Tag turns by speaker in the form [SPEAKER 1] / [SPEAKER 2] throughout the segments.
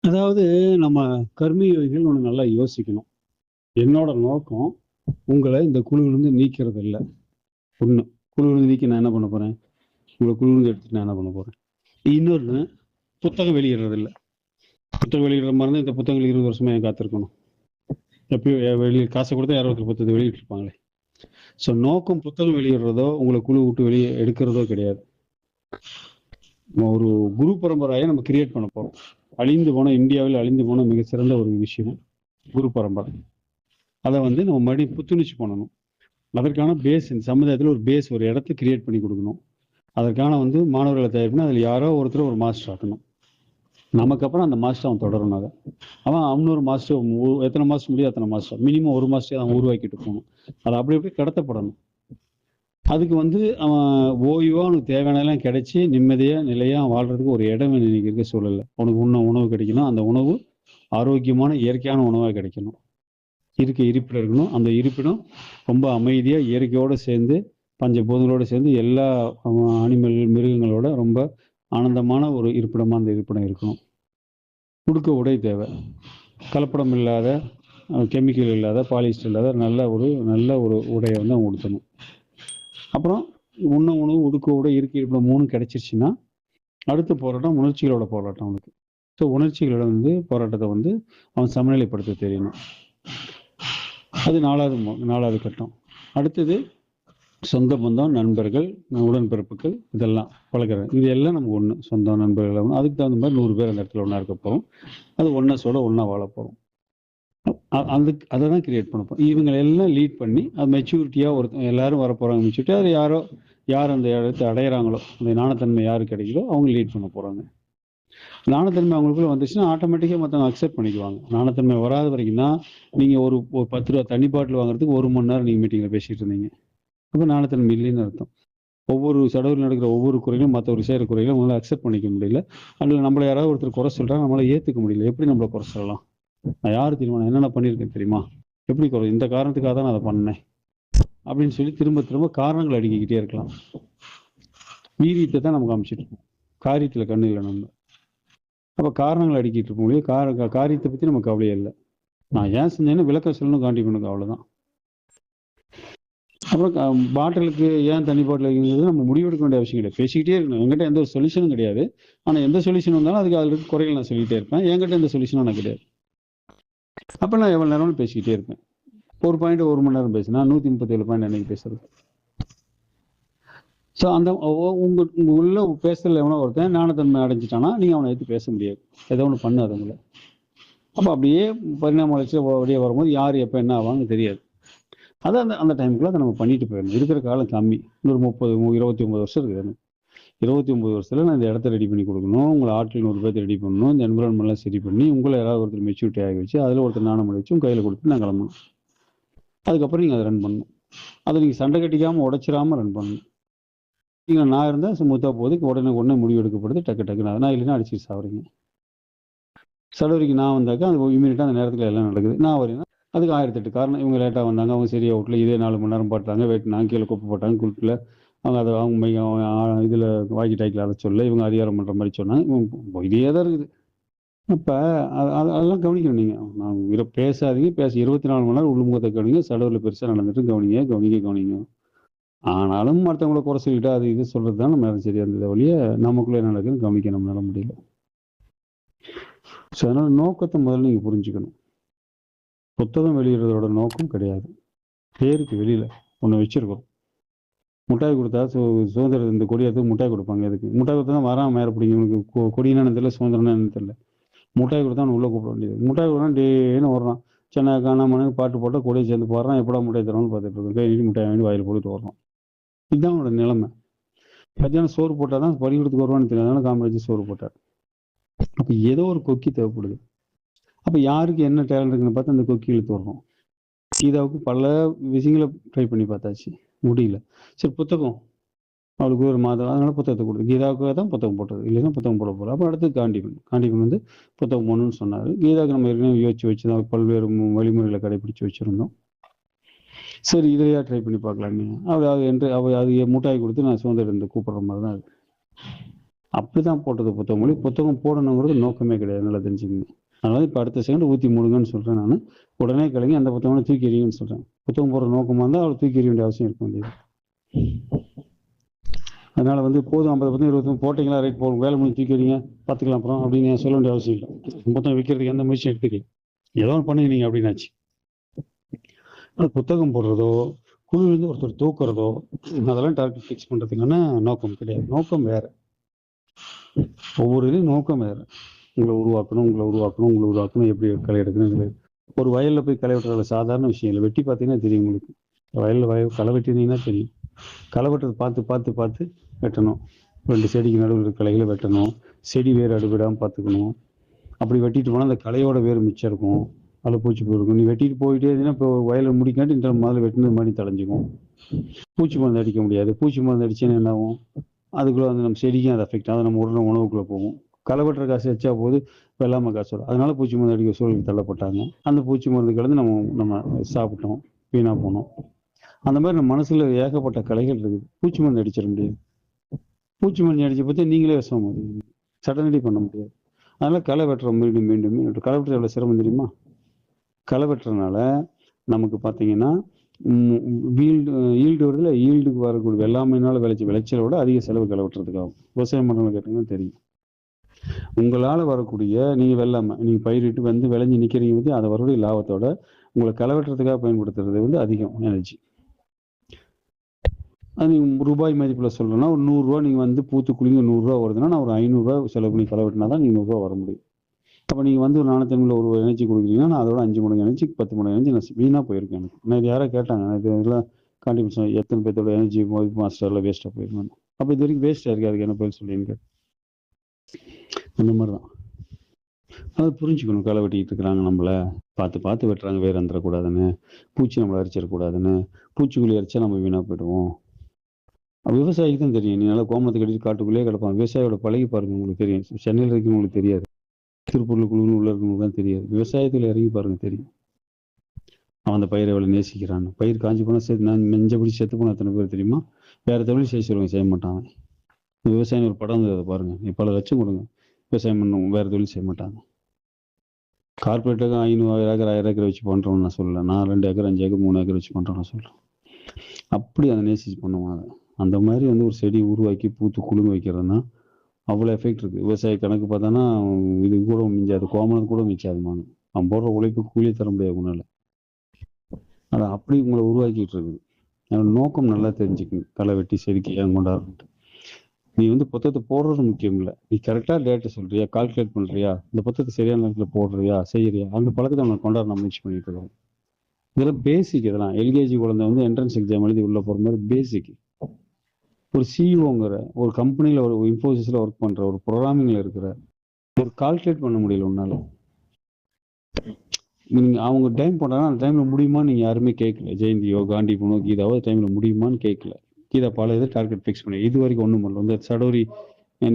[SPEAKER 1] அதாவது நம்ம கர்மயோகிகள் ஒன்று நல்லா யோசிக்கணும். என்னோட நோக்கம் உங்களை இந்த குழுவிலிருந்து நீக்கிறது இல்லை. ஒன்று, குழுவிலிருந்து நீக்கி நான் என்ன பண்ண போறேன்? உங்களை குழுவிலிருந்து எடுத்துட்டு நான் என்ன பண்ண போறேன்? இன்னொன்று, புத்தகம் வெளியிடுறது இல்லை. புத்தகம் வெளியிடுற மாதிரி இருந்தா இந்த புத்தகங்கள் 20 வருஷமா ஏன் காத்திருக்கணும்? எப்பயோ வெளியே காசை கொடுத்தா யாரோ ஒருத்தர் புத்தகத்தை வெளியிட்டு இருப்பாங்களே. ஸோ நோக்கம் புத்தகம் வெளியிடுறதோ உங்களை குழு விட்டு வெளியே எடுக்கிறதோ கிடையாது. நம்ம ஒரு குரு பரம்பரையை நம்ம கிரியேட் பண்ண போறோம். அழிந்து போன இந்தியாவில் அழிந்து போன மிகச்சிறந்த ஒரு விஷயம் குரு பரம்பரை. அதை நம்ம மறுபடியும் புத்துணர்ச்சி பண்ணணும். அதற்கான பேஸ் இந்த சமுதாயத்தில் ஒரு பேஸ், ஒரு இடத்த கிரியேட் பண்ணி கொடுக்கணும். அதற்கான மாணவர்களை தயார் பண்ணி அதில் யாரோ ஒருத்தர் ஒரு மாஸ்டர் ஆக்கணும். நமக்கு அப்புறம் அந்த மாஸ்டர் அவன் தொடரணும். அதை அவன் இன்னொரு மாஸ்டர், எத்தனை மாஸ்டர் முடியும் அத்தனை மாஸ்டர், மினிமம் ஒரு மாஸ்டர் அவன் உருவாக்கிட்டு போகணும். அது அப்படி அப்படி கடத்தப்படணும். அதுக்கு அவன் ஓய்வா அவனுக்கு தேவையானலாம் கிடைச்சி நிம்மதியா நிலையா வாழ்றதுக்கு ஒரு இடம் நினைக்கிற சூழல்ல அவனுக்கு உணவு கிடைக்கணும். அந்த உணவு ஆரோக்கியமான இயற்கையான உணவாக கிடைக்கணும். இருப்பிடம் இருக்கணும். அந்த இருப்பிடம் ரொம்ப அமைதியா இயற்கையோடு சேர்ந்து பஞ்சபூதங்களோடு சேர்ந்து எல்லா அனிமல் மிருகங்களோட ரொம்ப ஆனந்தமான ஒரு இருப்பிடமா அந்த இருப்பிடம் இருக்கணும். உடுக்க உடை தேவை, கலப்படம் இல்லாத, கெமிக்கல் இல்லாத, பாலிஸ்டர் இல்லாத நல்ல ஒரு உடையை அவன் உடுத்தணும். அப்புறம் உணவு, உடுக்க உடை, இருப்பிடம் 3 கிடைச்சிருச்சுன்னா அடுத்த போராட்டம் உணர்ச்சிகளோட போராட்டம் அவனுக்கு. ஸோ உணர்ச்சிகளோட போராட்டத்தை அவன் சமநிலைப்படுத்த தெரியணும். அது 4வது கட்டம். அடுத்தது சொந்த பந்தம், நண்பர்கள், உடன்பிறப்புகள், இதெல்லாம் பழகிறது. இது எல்லாம் நமக்கு ஒன்று. சொந்தம், நண்பர்கள், அதுக்கு தகுந்த மாதிரி 100 பேர் அந்த இடத்துல ஒன்றா இருக்க போகிறோம். அது ஒன்றா வாழ போகிறோம். அதை தான் கிரியேட் பண்ண போகிறோம். இவங்களை எல்லாம் லீட் பண்ணி அது மெச்சூரிட்டியாக எல்லாரும் வர போகிறாங்க. மெச்சூரிட்டி அது யார் அந்த இடத்தை அடையிறாங்களோ, அந்த ஞானத்தன்மை யாருக்கு கிடைக்குதோ அவங்க லீட் பண்ண போகிறாங்க. ஞானத்தன்மை அவங்களுக்குள்ள வந்துச்சுன்னா ஆட்டோமேட்டிக்காக மற்றவங்க அக்செப்ட் பண்ணிக்குவாங்க. ஞானத்தன்மை வராத வரைக்கும் தான் நீங்கள் ஒரு 10 ரூபா தண்ணி பாட்டில் வாங்குறதுக்கு 1 மணி நேரம் நீங்கள் மீட்டிங்கில் பேசிகிட்டு இருந்தீங்க. அப்போ ஞானத்தன்மை இல்லைன்னு அர்த்தம். ஒவ்வொரு சடவில் நடக்கிற ஒவ்வொரு குறையிலும் மற்றவர் செய்கிற குறையிலும் நம்மளால் அக்செப்ட் பண்ணிக்க முடியல. அதில் நம்மளை யாராவது ஒருத்தர் குறை சொல்கிறா நம்மளால் ஏற்றுக்க முடியல. எப்படி நம்மளை குறை சொல்லலாம்? நான் யார் தெரியுமா, நான் என்னென்ன பண்ணியிருக்கேன் தெரியுமா, எப்படி குறை, இந்த காரணத்துக்காக தான் நான் அதை பண்ணேன் அப்படின்னு சொல்லி திரும்ப திரும்ப காரணங்கள் அடிக்கிட்டே இருக்கலாம். வீரியத்தை தான் நமக்கு காமிச்சிட்டு இருக்கோம், காரியத்தில் கண்ணு இல்லை. நம்ம அப்போ காரணங்கள் அடிக்கிட்டு இருக்க முடியும். காரியத்தை பற்றி நமக்கு கவலையே இல்லை. நான் ஏன் செஞ்சேன்னு விளக்கம் சொல்லணும், காண்டி பண்ணுங்க, அவ்வளோதான். அப்புறம் பாட்டிலுக்கு ஏன் தண்ணி பாட்டில் வைக்கிறது நம்ம முடிவெடுக்க வேண்டிய அவசியம் கிடையாது. பேசிக்கிட்டே இருக்கணும். என்கிட்ட எந்த ஒரு சொல்யூஷனும் கிடையாது. ஆனால் எந்த சொல்யூஷன் வந்தாலும் அதுக்கு அதில் இருக்க குறைகள் நான் சொல்லிகிட்டே இருப்பேன். என்கிட்ட எந்த சொல்யூஷனும் எனக்கு கிடையாது. அப்போ நான் எவ்வளோ நேரம்னு பேசிக்கிட்டே இருப்பேன். ஒரு பாயிண்ட் 1 மணி நேரம் பேசினா 137 பாயிண்ட் அன்னைக்கு பேசுறது. ஸோ அந்த உங்க உள்ள பேசுறதுல எவனோ ஒருத்தன் ஞானத்தன்மை அடைஞ்சிட்டானா நீங்கள் அவனை எடுத்து பேச முடியாது. ஏதோ ஒன்று பண்ணாதவங்கள. அப்போ அப்படியே பரிணாம வளர்ச்சி அப்படியே வரும்போது யார் எப்போ என்ன ஆவாங்க தெரியாது. அதை அந்த டைமுக்குள்ள அதை நம்ம பண்ணிட்டு போயிடணும். இருக்கிற காலம் கம்மி. இன்னொரு 29 வருஷம் இருக்குது. 29 வருஷத்துல நான் இந்த இடத்த ரெடி பண்ணி கொடுக்கணும். உங்களை ஆட்கள் 100 பேர்த்து ரெடி பண்ணணும். இந்த என்விரான்மெண்ட்லாம் சரி பண்ணி உங்களை யாராவது ஒருத்தர் மெச்சூரிட்டி ஆகி வச்சு அதில் ஒருத்தர் நாணம் வச்சு உங்கள் கையில் கொடுத்து நான் கிளம்பணும். அதுக்கப்புறம் நீங்கள் அதை ரன் பண்ணணும். அதை நீங்கள் சண்டை கட்டிக்காமல் உடைச்சிடாமல் ரன் பண்ணணும். நீங்கள் நான் இருந்தால் ஸ்மூத்தாக போகுது, உடனே முடிவு எடுக்கப்படுது, டக்குன்னு நான் இல்லைன்னா அடிச்சு சாப்பிட்றீங்க. சடவரிக்கு நான் வந்தாக்கா அது இமீடியட்டாக அந்த நேரத்தில் எல்லாம் நடக்குது. நான் வரேன்னா அதுக்கு 1008 காரணம். இவங்க லேட்டாக வந்தாங்க, அவங்க சரியா வீட்டில் இதே 4 மணி நேரம் பாட்டாங்க, வெட்டினாங்க, கீழே குப்பை போட்டாங்க, குளிப்பில் அவங்க அதை அவங்க இதில் வாக்கி டாக்கில் அதை சொல்ல இவங்க அதிகாரம் பண்ணுற மாதிரி சொன்னாங்க. இதே தான் இருக்குது. அப்போ அதெல்லாம் கவனிக்கணும். நீங்கள் நான் பேசாதீங்க, 24 மணி நேரம் உள்ளுமுகத்தை கவனிங்க. சடவில் பெருசாக நடந்துட்டு கவனிங்க. ஆனாலும் மற்றவங்கள குறை சொல்லிட்டு அது இது சொல்கிறது தான் நம்ம சரியாக இருந்தது வழிய நமக்குள்ளே என்ன நடக்குதுன்னு கவனிக்க நம்மளால முடியல. ஸோ அதனால நோக்கத்தை முதல்ல நீங்கள் புரிஞ்சுக்கணும். புத்தகம் வெளியிடுறதோட நோக்கம் கிடையாது. பேருக்கு வெளியில் ஒன்று வச்சிருக்கோம். முட்டாய் கொடுத்தா சுதந்திரம், இந்த கொடியத்துக்கு முட்டாய் கொடுப்பாங்க. எதுக்கு முட்டாய் கொடுத்தா தான் வராமல் மேலே பிடிங்க. உங்களுக்கு கொடினா தெரியல, சுதந்திரம்னு தெரியல. முட்டாய் கொடுத்தா அவன் உள்ளே கூப்பிட வேண்டியது. முட்டாய் கொடுத்தா டேன்னு வர்றான். சென்னை காணாமனு பாட்டு போட்டால் கொடியை சேர்ந்து போடுறான். எப்படா முட்டாய் தரணும்னு பார்த்துட்டு இருக்கோம். கை நீட்டி முட்டாய் வாங்கி வாயில் போட்டுட்டு வர்றோம். இதுதான் அவனோட நிலைமை. மத்தியானம் சோறு போட்டால் தான் பள்ளிக்கூடத்துக்கு வருவான்னு தெரியும். அதனால காமராஜ் சோறு போட்டார். அப்போ ஏதோ ஒரு கொக்கி தேவைப்படுது. அப்போ யாருக்கு என்ன டேலண்ட் இருக்குன்னு பார்த்து அந்த கொக்கி இழுத்து வர்றோம். கீதாவுக்கு பல விஷயங்களை ட்ரை பண்ணி பார்த்தாச்சு, முடியல. சரி புத்தகம் அவளுக்கு ஒரு மாதம், அதனால புத்தகத்தை கொடுத்து கீதாவுக்காக தான் புத்தகம் போட்டது, இல்லைன்னா புத்தகம் போட போகிறோம். அப்போ அடுத்து காண்டிபன் புத்தகம் போடணும்னு சொன்னார். கீதாவுக்கு நம்ம ஏற்கனவே யோசிச்சு வச்சு தான் பல்வேறு வழிமுறைகளை கடைபிடிச்சு வச்சுருந்தோம். சரி இதையா ட்ரை பண்ணி பார்க்கலாம். நீங்கள் அது முட்டாய் கொடுத்து நான் சுதந்திரம் கூப்பிட்ற மாதிரி தான் அது. அப்படிதான் போட்டது புத்தகம். மொழி புத்தகம் போடணுங்கிறது நோக்கமே கிடையாது, நல்லா தெரிஞ்சுக்கணும். அதனால இப்போ அடுத்த செகண்ட் ஊற்றி மூடுங்கன்னு சொல்கிறேன் நான். உடனே கலைஞர் அந்த புத்தகம் தூக்கி எறியுங்கன்னு சொல்கிறேன். புத்தகம் போடுற நோக்கமாக இருந்தால் அவளை தூக்கி எறிய வேண்டிய அவசியம் இருக்க வேண்டியது. அதனால போதும் 50 புத்தகம் 20 போட்டிங்களா, ரைட் போகும், வேலை முடிஞ்சு தூக்கி எறிங்க, பார்த்துக்கலாம் அப்புறம் அப்படின்னு சொல்ல வேண்டிய அவசியம் இல்லை. புத்தகம் விற்கிறதுக்கு எந்த முயற்சியும் எடுத்துக்கலாம், ஏதோ ஒன்று பண்ணுவீங்க அப்படின்னாச்சு. ஆனால் புத்தகம் போடுறதோ குழுவிலிருந்து ஒருத்தர் தூக்குறதோ அதெல்லாம் டார்கெட் ஃபிக்ஸ் பண்ணுறதுக்கான நோக்கம் கிடையாது. நோக்கம் வேறு, ஒவ்வொரு இதுலையும் நோக்கம் வேறு. உங்களை உருவாக்கணும், எப்படி களை எடுக்கணும். ஒரு வயலில் போய் களை வெட்டுறது சாதாரண விஷயம் இல்லை. வெட்டி பார்த்தீங்கன்னா தெரியும் உங்களுக்கு. வயலில் களை வெட்டினீங்கன்னா தெரியும். களை வெட்டுறது பார்த்து வெட்டணும். 2 செடிக்கு நடுவில் களைகளை வெட்டணும். செடி வேறு அடுவிடாமல் பார்த்துக்கணும். அப்படி வெட்டிட்டு போனால் அந்த களையோட வேறு மிச்சம் இருக்கும், அதில் பூச்சி போயிருக்கும். நீ வெட்டிட்டு போயிட்டே இருந்தீங்கன்னா இப்போ வயலில் முடிக்காட்டி முதல்ல வெட்டினது மாதிரி தலைஞ்சிக்கும். பூச்சி மருந்து அடிக்க முடியாது. பூச்சி மருந்து அடிச்சேன்னா என்ன ஆகும், அதுக்குள்ளே நம்ம செடிக்கும் அது அஃபெக்ட் ஆகும், நம்ம உணவுக்குள்ளே போகும். களை வெட்டுற காசு வச்சா போது வெள்ளாமல் காசு வரும். அதனால பூச்சி மருந்து அடிக்க சூழலுக்கு தள்ளப்பட்டாங்க. அந்த பூச்சி மருந்து கலந்து நம்ம சாப்பிட்டோம், வீணாக போனோம். அந்த மாதிரி நம்ம மனசில் ஏகப்பட்ட கலைகள் இருக்குது. பூச்சி மருந்து அடிச்சிட முடியாது. பூச்சி மருந்து அடிச்ச பற்றி நீங்களே விஷம் சடனடி பண்ண முடியாது. அதனால களை வெட்டுறோம், மீண்டும் களை வெட்டுற எவ்வளோ சிரமம் தெரியுமா? களை வெட்டுறதுனால நமக்கு பார்த்தீங்கன்னா ஈல்டு வருதுல, ஈல்டுக்கு வரக்கூடிய வெள்ளாமையினால விளைச்சலை விட அதிக செலவு களை வெட்டுறதுக்காகும். விவசாயம் பண்ணுறவங்க கேட்டீங்கன்னா தெரியும். உங்களால் வரக்கூடிய நீங்கள் வெள்ளாமை நீங்கள் பயிரிட்டு விளைஞ்சி நிற்கிறீங்க பற்றி அதை வரக்கூடிய லாபத்தோட உங்களை களை வெட்டுறதுக்காக பயன்படுத்துறது அதிகம் எனர்ஜி. அது நீங்கள் ரூபாய் மதிப்பில் சொல்லணும்னா ஒரு 100 ரூபா நீங்கள் பூத்து குளிங்க 100 ரூபா வருதுன்னா நான் ஒரு 500 ரூபா செலவு பண்ணி களை வெட்டினா தான் நீங்கள் 100 ரூபா வர முடியும். அப்போ நீங்கள் ஒரு 450 ஒரு எனர்ஜி கொடுக்குறீங்கன்னா நான் அதோட 5 மடங்கு எனர்ஜி 10 மடங்கு எனர்ஜி நான் வீணாக போயிருக்கேன். எனக்கு நான் இது யாராவது கேட்டாங்க, இதெல்லாம் கான்ட்ரிபியூஷன் எத்தனை பேர்த்தோட எனர்ஜி மாஸ்டரில் வேஸ்ட்டாக போயிருக்கேன். அப்போ இது வரைக்கும் வேஸ்ட்டாக இருக்கு, அதுக்கு என்ன பேர் சொல்லிங்க. அந்த மாதிரி தான் அதை புரிஞ்சுக்கணும். களை வெட்டிக்கிட்டு இருக்கிறாங்க, நம்மளை பார்த்து வெட்டுறாங்க, வேறு வந்துடக்கூடாதுன்னு, பூச்சி நம்மளை அரிச்சிடக்கூடாதுன்னு. பூச்சிக்குள்ளி அரிச்சா நம்ம வீணாக போயிடுவோம். விவசாயிக்கு தான் தெரியும். நீ நல்லா கோமணத்தை கட்டிட்டு காட்டுக்குள்ளேயே கிடப்பான். விவசாயியோட பழகி பாருங்க, உங்களுக்கு தெரியும். சென்னையில் இருக்கு உங்களுக்கு தெரியாது, திருப்பூர்ல குழுன்னு உள்ள இருக்கவங்களுக்கு தான் தெரியாது. விவசாயத்தில் இறங்கி பாருங்க தெரியும். அவன் அந்த பயிரை எவ்வளோ நேசிக்கிறான்னு. பயிர் காஞ்சி போனால் சேர்த்து நான் நெஞ்சபடி செத்து போனால் எத்தனை பேர் தெரியுமா? வேற தொழில் செய்ய மாட்டாங்க. விவசாயம் ஒரு படம் அதை பாருங்க, நீ பல லட்சம் கொடுங்க, விவசாயம் பண்ணுவோம், வேற தொழில் செய்ய மாட்டாங்க. கார்பரேட்டுக்கு 500 ஏக்கர் 1000 ஏக்கர் வச்சு பண்றோம்னு நான் சொல்லல. நான் 2 ஏக்கர் 5 ஏக்கர் 3 ஏக்கர் வச்சு பண்றோம்னு நான் சொல்றேன். அப்படி அதை நேசிச்சு பண்ணுவோம். அதை அந்த மாதிரி ஒரு செடி உருவாக்கி பூத்து குழுங்க வைக்கிறதுனா அவ்வளோ எஃபெக்ட் இருக்குது. விவசாய கணக்கு பார்த்தோன்னா இது கூட மிஞ்சாது, கோமணம் கூட மிச்சாதுமானு. அவன் போடுற உழைப்பு கூலி தர முடியாது உன்னால. அதை அப்படி உங்களை உருவாக்கிட்டு இருக்குது. நோக்கம் நல்லா தெரிஞ்சுக்கணும். களை வெட்டி செதுக்கி ஏன் கொண்டாடுறது. நீ புத்தகத்தை போடுறது முக்கியம் இல்லை, நீ கரெக்டாக டேட்டை சொல்றியா, கால்குலேட் பண்ணுறியா, இந்த புத்தகத்தை சரியான நேரத்தில் போடுறியா, செய்யறியா, அந்த பழக்கத்தை நம்ம கொண்டாட முயற்சி பண்ணிட்டு இருக்கோம். இதெல்லாம் பேசிக். இதெல்லாம் எல்கேஜி குழந்தை என்ட்ரன்ஸ் எக்ஸாம் எழுதி உள்ள போகிற மாதிரி பேசிக். ஒரு சிஇஓங்கிற ஒரு கம்பெனியில் ஒரு இன்ஃபோசிஸில் ஒர்க் பண்ணுற ஒரு ப்ரோக்ராமிங்கில் இருக்கிற ஒரு கால்குலேட் பண்ண முடியல உன்னால. நீங்கள் அவங்க டைம் போட்டாங்கன்னா அந்த டைமில் முடியுமா நீங்கள் யாருமே கேட்கல. ஜெயந்தியோ காந்திபுனோ கீதாவோ டைமில் முடியுமான்னு கேட்கல. கீதா பல இது டார்கெட் ஃபிக்ஸ் பண்ணி இது வரைக்கும் ஒன்றும் பண்ணல. சடோரி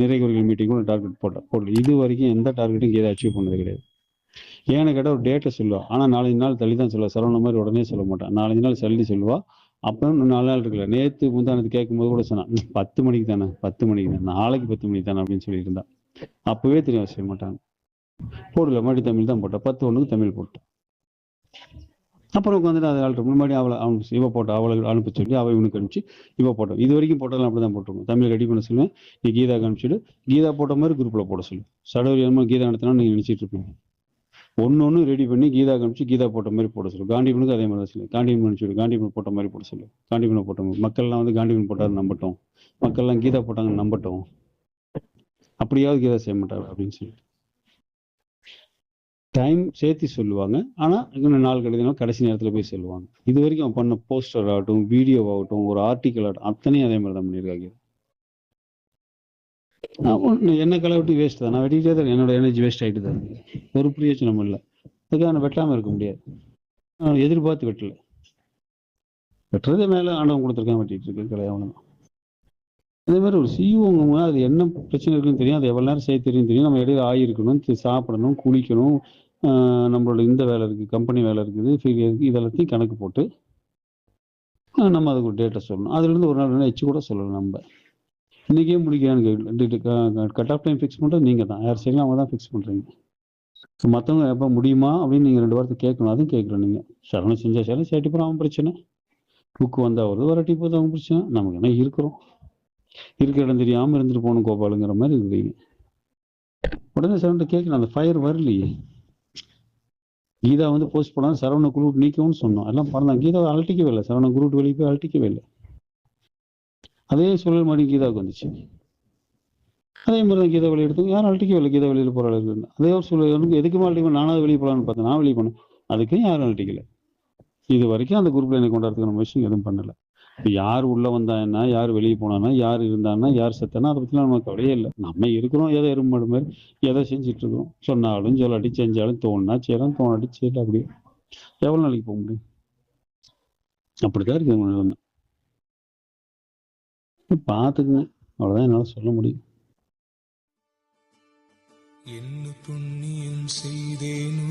[SPEAKER 1] நிறைகுறிகள் மீட்டிங் டார்கெட் போடல. இது வரைக்கும் எந்த டார்கெட்டும் கீதா அச்சீவ் பண்ணது கிடையாது. ஏன்னு கேட்டால் ஒரு டேட்டை சொல்லுவா, ஆனால் 4 நாள் தள்ளி தான் சொல்லுவா. சரவண மாதிரி உடனே சொல்ல மாட்டான், 4 நாள் தள்ளி சொல்லுவா. அப்போ 4 நாள் இருக்குல்ல, நேற்று முந்தானத்து கேட்கும்போது கூட சொன்னான் 10 மணிக்கு தானே, 10 மணிக்கு தானே, நாளைக்கு 10 மணிக்கு தானே அப்படின்னு சொல்லியிருந்தான். அப்பவே தெரியும் செய்ய மாட்டாங்க. போடல, மறுபடி தமிழ் தான் போட்டா, 10:01 தமிழ் போட்டான். அப்புறம் உட்காந்துட்டு அதை ஆள்ற முன்னாடி இவ போட்டா, அவளை அனுப்ப சொல்லி அவள் இவனுக்கு அனுப்பிச்சு இவ போட்டோம். இது வரைக்கும் போட்டாலும் அப்படிதான் போட்டுருக்கோம். தமிழ் ரெடி பண்ண சொல்லுவேன், நீ கீதா அனுப்பிச்சுட்டு கீதா போட்ட மாதிரி குரூப்ல போட சொல்லு. சடோரியமா கீதா நடத்தினா நீங்க நினைச்சிட்டு இருப்பீங்க. ஒன்னு ரெடி பண்ணி கீதா அனுப்பிச்சு கீதா போட்ட மாதிரி போட சொல்லு. காந்திபனுக்கு அதே மாதிரி தான் சொல்லு. காந்திபன் அனுப்பிச்சு காந்திபன் போட்ட மாதிரி போட சொல்லு. காந்திபனை போட்ட மாதிரி மக்கள்லாம் காந்திபன் போட்டாரு நம்பட்டும், மக்கள்லாம் கீதா போட்டாங்கன்னு நம்பட்டும், அப்படியாவது கீதா செய்ய மாட்டாரு அப்படின்னு சொல்லிட்டு டைம் சேர்த்து சொல்லுவாங்க. ஆனால் இன்னும் நாள் கழிதனா கடைசி நேரத்தில் போய் சொல்லுவாங்க. இது வரைக்கும் அவன் பண்ண போஸ்டர் ஆகட்டும், வீடியோ ஆகட்டும், ஒரு ஆர்டிக்கல் ஆகட்டும், அத்தனையும் அதே மாதிரி தான் பண்ணியிருக்காங்க. என்ன களை வெட்டி வேஸ்ட் தான், நான் வெட்டிக்கிட்டே தான், என்னோட எனர்ஜி வேஸ்ட் ஆகிட்டு தான் இருக்கு. ஒரு பிரயோஜனம் இல்லை. அதுக்காக நான் வெட்டாமல் இருக்க முடியாது. எதிர்பார்த்து வெட்டல, வெட்டுறதே மேலே ஆண்டவன் கொடுத்துருக்கான், வெட்டிட்டு இருக்கு களை. அவ்வளோதான். அதே மாதிரி ஒரு சிஇஓங்க அது என்ன பிரச்சனை இருக்குன்னு தெரியும், அது எவ்வளோ நேரம் செய்ய தெரியும். நம்ம இடையில ஆயிருக்கணும், சாப்பிடணும், குளிக்கணும், நம்மளோட இந்த வேலை இருக்குது, கம்பெனி வேலை இருக்குது, ஃபீல் இருக்குது, இதெல்லாத்தையும் கணக்கு போட்டு நம்ம அதுக்கு ஒரு டேட்டா சொல்லணும். அதுலேருந்து ஒரு நாள் எச்சு கூட சொல்லலாம். நம்ம இன்னைக்கே முடிக்கான்னு கேட்கல. கட் ஆஃப் டைம் ஃபிக்ஸ் பண்ணுறது நீங்கள் தான். யார் சைட்லாம் அவங்க தான் ஃபிக்ஸ் பண்ணுறீங்க. ஸோ மற்றவங்க எப்போ முடியுமா அப்படின்னு நீங்கள் 2 வாரத்தை கேட்கணும். அதுவும் கேட்கணும் நீங்கள். சரவணன் செஞ்சா சரி, சேட்டி போகிற அவன் பிரச்சனை. புக்கு வந்தால் வருது, வராட்டி போது அவங்க பிரச்சனை. நமக்கு என்ன இருக்கிறோம், இருக்கிற இடம் தெரியாமல் இருந்துட்டு போகணும் கோபாலுங்கிற மாதிரி இருக்கிறீங்க. உடனே சரவணன் கேட்கணும். அந்த ஃபயர் வரலையே. கீதா வந்து போஸ்ட் பண்ணாலும் சரவண குரூப் நீக்கவும்னு சொன்னோம். எல்லாம் பண்ணலாம். கீதாவை அழட்டிக்கவே இல்லை. சரவண குரூப் வெளியே போய் அழட்டிக்கவே இல்லை. அதே சூழல் மாதிரி கீதாவுக்கு வந்துச்சு. அதே மாதிரி தான் கீதா வெளியே எடுத்து யாரும் அழட்டிக்கவே இல்லை. கீதா வெளியில் போகிற அளவுக்கு அதே ஒரு சூழல் எதுக்குமா அழட்டிக்கணும். நானாவது வெளியே போகலான்னு பார்த்தேன். நான் வெளியே போனேன். அதுக்கும் யாரும் அழட்டிக்கல. இது வரைக்கும் அந்த குரூப்ல என்னை கொண்டாடுறதுக்கான விஷயம் எதுவும் பண்ணல. இப்போ யார் உள்ள வந்தா என்ன, யார் வெளியே போனானா, யார் இருந்தான்னா, யார் செத்தானா, அதை பற்றிலாம் நமக்கு கவலையே இல்லை. நம்ம இருக்கிறோம் ஏதோ எறும்பாடு மாதிரி எதை செஞ்சுட்டு இருக்கோம். சொன்னாலும் சொல்லாட்டி செஞ்சாலும் தோணுனா செய்யலாம், தோணாட்டி செய்யல. அப்படியே எவ்வளோ நாளைக்கு போக முடியும்? அப்படித்தான் இருக்கு நிலைமை. பார்த்துக்குங்க, அவ்வளோதான் என்னால் சொல்ல முடியும்.
[SPEAKER 2] என்ன புண்ணியம் செய்தேனோ